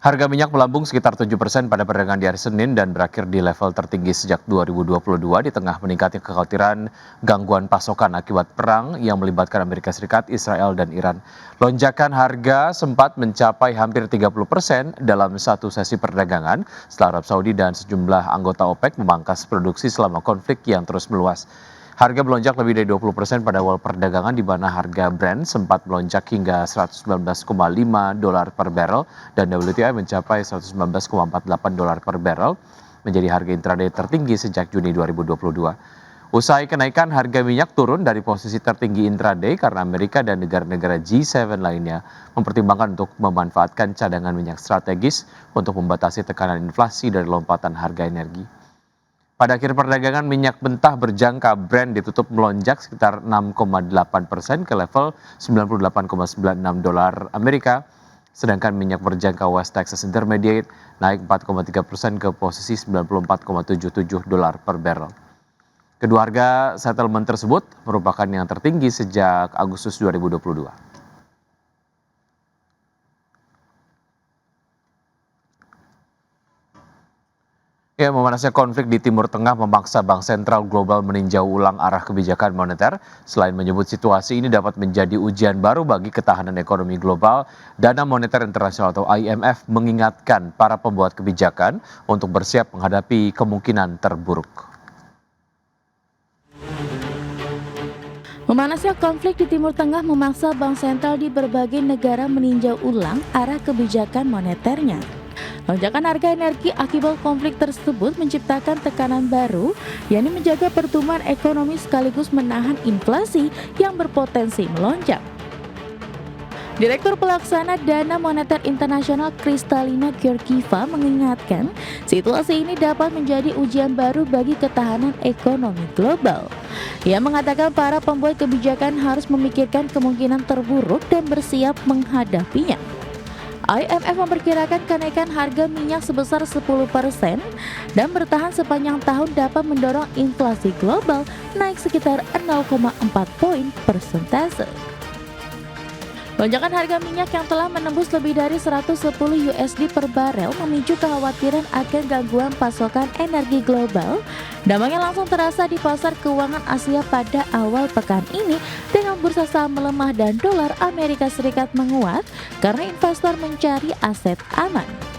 Harga minyak melambung sekitar 7% pada perdagangan di hari Senin dan berakhir di level tertinggi sejak 2022 di tengah meningkatnya kekhawatiran gangguan pasokan akibat perang yang melibatkan Amerika Serikat, Israel, dan Iran. Lonjakan harga sempat mencapai hampir 30% dalam satu sesi perdagangan setelah Arab Saudi dan sejumlah anggota OPEC memangkas produksi selama konflik yang terus meluas. Harga melonjak lebih dari 20% pada awal perdagangan di mana harga Brent sempat melonjak hingga 119,5 dolar per barrel dan WTI mencapai 119,48 dolar per barrel menjadi harga intraday tertinggi sejak Juni 2022. Usai kenaikan harga minyak turun dari posisi tertinggi intraday karena Amerika dan negara-negara G7 lainnya mempertimbangkan untuk memanfaatkan cadangan minyak strategis untuk membatasi tekanan inflasi dari lompatan harga energi. Pada akhir perdagangan, minyak mentah berjangka Brent ditutup melonjak sekitar 6,8% ke level 98,96 dolar Amerika, sedangkan minyak berjangka West Texas Intermediate naik 4,3% ke posisi 94,77 dolar per barrel. Kedua harga settlement tersebut merupakan yang tertinggi sejak Agustus 2022. Ya, memanasnya konflik di Timur Tengah memaksa Bank Sentral Global meninjau ulang arah kebijakan moneter. Selain menyebut situasi ini dapat menjadi ujian baru bagi ketahanan ekonomi global, Dana Moneter Internasional atau IMF mengingatkan para pembuat kebijakan untuk bersiap menghadapi kemungkinan terburuk. Memanasnya konflik di Timur Tengah memaksa bank sentral di berbagai negara meninjau ulang arah kebijakan moneternya. Lonjakan harga energi akibat konflik tersebut menciptakan tekanan baru, yakni menjaga pertumbuhan ekonomi sekaligus menahan inflasi yang berpotensi melonjak. Direktur Pelaksana Dana Moneter Internasional Kristalina Georgieva mengingatkan, situasi ini dapat menjadi ujian baru bagi ketahanan ekonomi global. Ia mengatakan para pembuat kebijakan harus memikirkan kemungkinan terburuk dan bersiap menghadapinya. IMF memperkirakan kenaikan harga minyak sebesar 10% dan bertahan sepanjang tahun dapat mendorong inflasi global naik sekitar 0,4 poin persentase. Lonjakan harga minyak yang telah menembus lebih dari 110 USD per barel memicu kekhawatiran akan gangguan pasokan energi global. Dampaknya langsung terasa di pasar keuangan Asia pada awal pekan ini dengan bursa saham melemah dan dolar Amerika Serikat menguat karena investor mencari aset aman.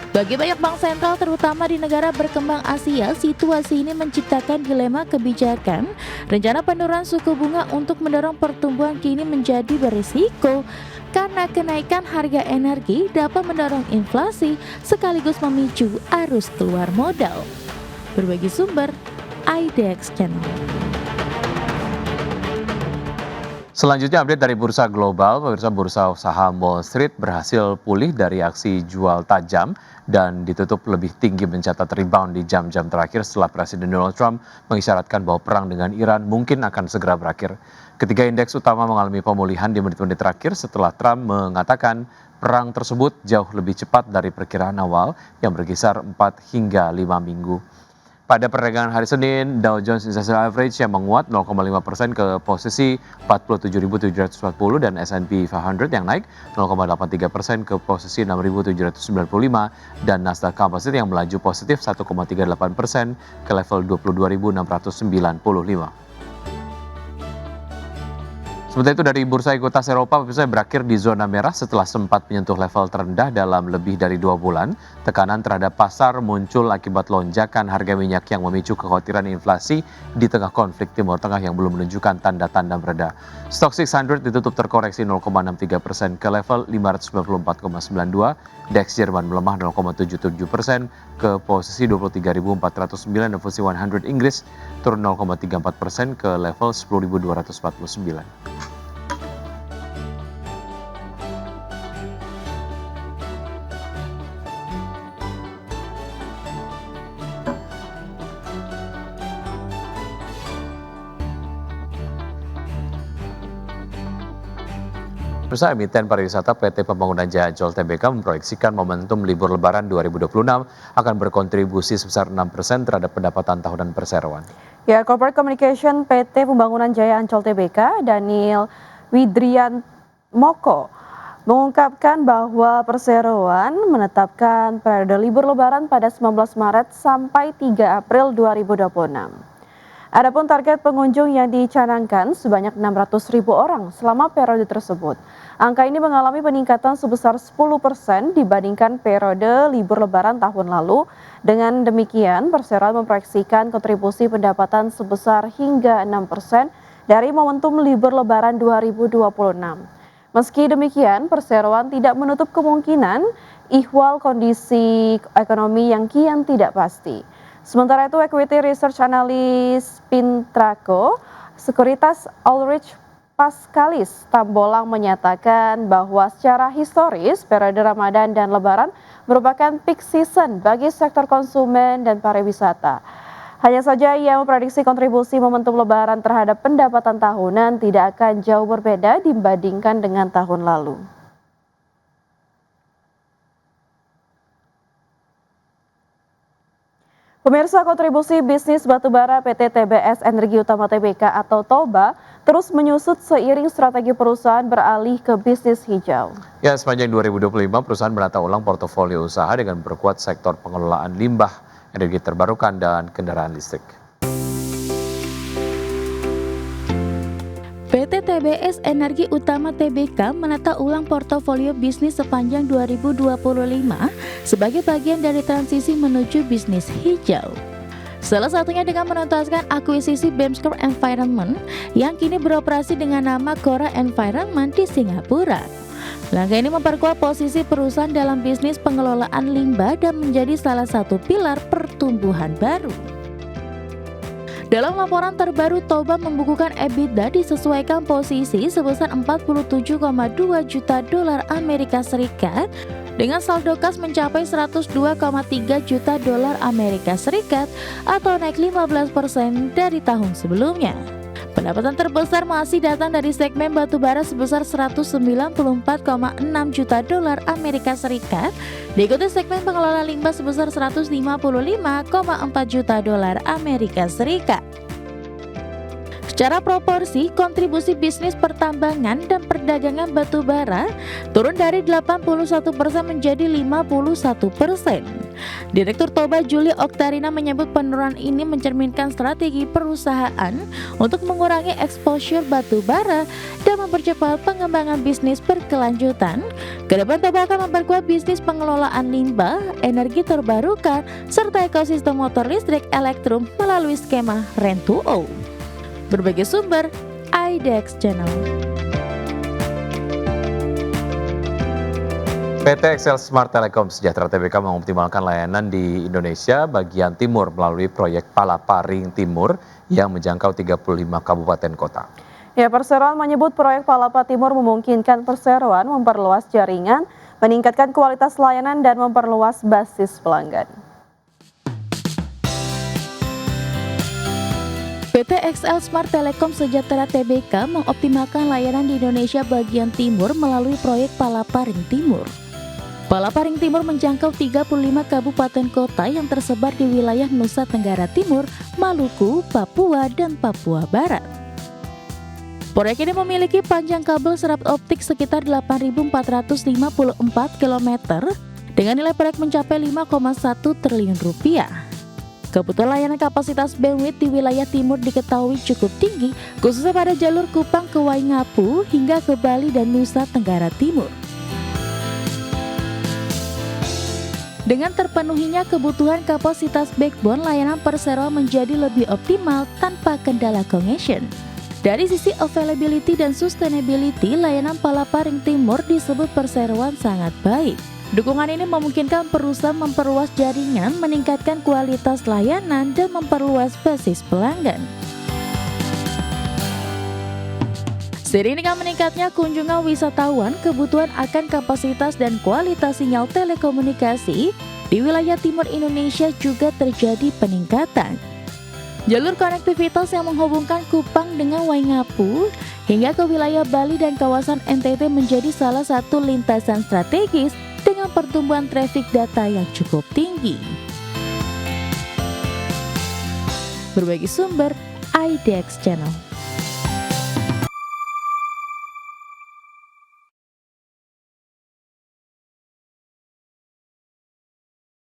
Bagi banyak bank sentral terutama di negara berkembang Asia, situasi ini menciptakan dilema kebijakan. Rencana penurunan suku bunga untuk mendorong pertumbuhan kini menjadi berisiko karena kenaikan harga energi dapat mendorong inflasi sekaligus memicu arus keluar modal. Berbagi sumber, IDX Channel. Selanjutnya update dari bursa global, pemirsa bursa saham Wall Street berhasil pulih dari aksi jual tajam dan ditutup lebih tinggi mencatat rebound di jam-jam terakhir setelah Presiden Donald Trump mengisyaratkan bahwa perang dengan Iran mungkin akan segera berakhir. Ketiga indeks utama mengalami pemulihan di menit-menit terakhir setelah Trump mengatakan perang tersebut jauh lebih cepat dari perkiraan awal yang berkisar 4 hingga 5 minggu. Pada perdagangan hari Senin, Dow Jones Industrial Average yang menguat 0,5% ke posisi 47.740 dan S&P 500 yang naik 0,83% ke posisi 6.795 dan Nasdaq Composite yang melaju positif 1,38% ke level 22.695. Sementara itu dari bursa ekuitas Eropa berakhir di zona merah setelah sempat menyentuh level terendah dalam lebih dari 2 bulan. Tekanan terhadap pasar muncul akibat lonjakan harga minyak yang memicu kekhawatiran inflasi di tengah konflik Timur Tengah yang belum menunjukkan tanda-tanda mereda. Stoxx 600 ditutup terkoreksi 0,63% ke level 594,92. DAX Jerman melemah 0,77% ke posisi 23.409 dan FTSE 100 Inggris turun 0,34% ke level 10.249. Pemirsa, emiten pariwisata PT Pembangunan Jaya Ancol Tbk memproyeksikan momentum libur Lebaran 2026 akan berkontribusi sebesar 6% terhadap pendapatan tahunan perseroan. Ya, Corporate Communication PT Pembangunan Jaya Ancol Tbk, Daniel Widrian Moko, mengungkapkan bahwa perseroan menetapkan periode libur lebaran pada 19 Maret sampai 3 April 2026. Adapun target pengunjung yang dicanangkan sebanyak 600.000 orang selama periode tersebut. Angka ini mengalami peningkatan sebesar 10% dibandingkan periode libur lebaran tahun lalu. Dengan demikian, perseroan memproyeksikan kontribusi pendapatan sebesar hingga 6% dari momentum libur lebaran 2026. Meski demikian, perseroan tidak menutup kemungkinan ihwal kondisi ekonomi yang kian tidak pasti. Sementara itu, Equity Research Analyst Pintraco Sekuritas Ulrich Paskalis Tambolang menyatakan bahwa secara historis periode Ramadan dan Lebaran merupakan peak season bagi sektor konsumen dan pariwisata. Hanya saja ia memprediksi kontribusi momentum Lebaran terhadap pendapatan tahunan tidak akan jauh berbeda dibandingkan dengan tahun lalu. Pemirsa, kontribusi bisnis batubara PT TBS Energi Utama Tbk atau TOBA terus menyusut seiring strategi perusahaan beralih ke bisnis hijau. Ya, sepanjang 2025 perusahaan menata ulang portofolio usaha dengan memperkuat sektor pengelolaan limbah, energi terbarukan, dan kendaraan listrik. PT TBS Energi Utama Tbk menata ulang portofolio bisnis sepanjang 2025 sebagai bagian dari transisi menuju bisnis hijau. Salah satunya dengan menuntaskan akuisisi Bemsker Environment yang kini beroperasi dengan nama Cora Environment di Singapura. Langkah ini memperkuat posisi perusahaan dalam bisnis pengelolaan limbah dan menjadi salah satu pilar pertumbuhan baru. Dalam laporan terbaru, TOBA membukukan EBITDA disesuaikan posisi sebesar 47,2 juta dolar Amerika Serikat dengan saldo kas mencapai 102,3 juta dolar Amerika Serikat atau naik 15% dari tahun sebelumnya. Pendapatan terbesar masih datang dari segmen batubara sebesar 194,6 juta dolar Amerika Serikat, diikuti segmen pengelola limbah sebesar 155,4 juta dolar Amerika Serikat. Secara proporsi, kontribusi bisnis pertambangan dan perdagangan batubara turun dari 81% menjadi 51%. Direktur TOBA Julie Oktarina menyebut penurunan ini mencerminkan strategi perusahaan untuk mengurangi exposure batubara dan mempercepat pengembangan bisnis berkelanjutan. Kedepan TOBA akan memperkuat bisnis pengelolaan limbah, energi terbarukan, serta ekosistem motor listrik elektrum melalui skema Rent to Own. Berbagai sumber, IDEX Channel. PT Excel Smart Telecom Sejahtera Tbk mengoptimalkan layanan di Indonesia bagian timur melalui proyek Palaparing Timur yang menjangkau 35 kabupaten kota. Ya, Perseroan menyebut proyek Palapa Timur memungkinkan Perseroan memperluas jaringan, meningkatkan kualitas layanan, dan memperluas basis pelanggan. PT XL Smart Telecom Sejahtera Tbk mengoptimalkan layanan di Indonesia bagian timur melalui proyek Palaparing Timur. Palaparing Timur menjangkau 35 kabupaten kota yang tersebar di wilayah Nusa Tenggara Timur, Maluku, Papua, dan Papua Barat. Proyek ini memiliki panjang kabel serap optik sekitar 8.454 km dengan nilai proyek mencapai 5,1 triliun rupiah. Kebutuhan layanan kapasitas bandwidth di wilayah timur diketahui cukup tinggi, khususnya pada jalur Kupang ke Waingapu hingga ke Bali dan Nusa Tenggara Timur. Dengan terpenuhinya kebutuhan kapasitas backbone, layanan Perseroan menjadi lebih optimal tanpa kendala congestion. Dari sisi availability dan sustainability, layanan Palaparing Timur disebut Perseroan sangat baik. Dukungan ini memungkinkan perusahaan memperluas jaringan, meningkatkan kualitas layanan, dan memperluas basis pelanggan. Seiring dengan meningkatnya kunjungan wisatawan, kebutuhan akan kapasitas dan kualitas sinyal telekomunikasi di wilayah timur Indonesia juga terjadi peningkatan. Jalur konektivitas yang menghubungkan Kupang dengan Waingapu hingga ke wilayah Bali dan kawasan NTT menjadi salah satu lintasan strategis dengan pertumbuhan traffic data yang cukup tinggi. Berbagai sumber, IDEX Channel.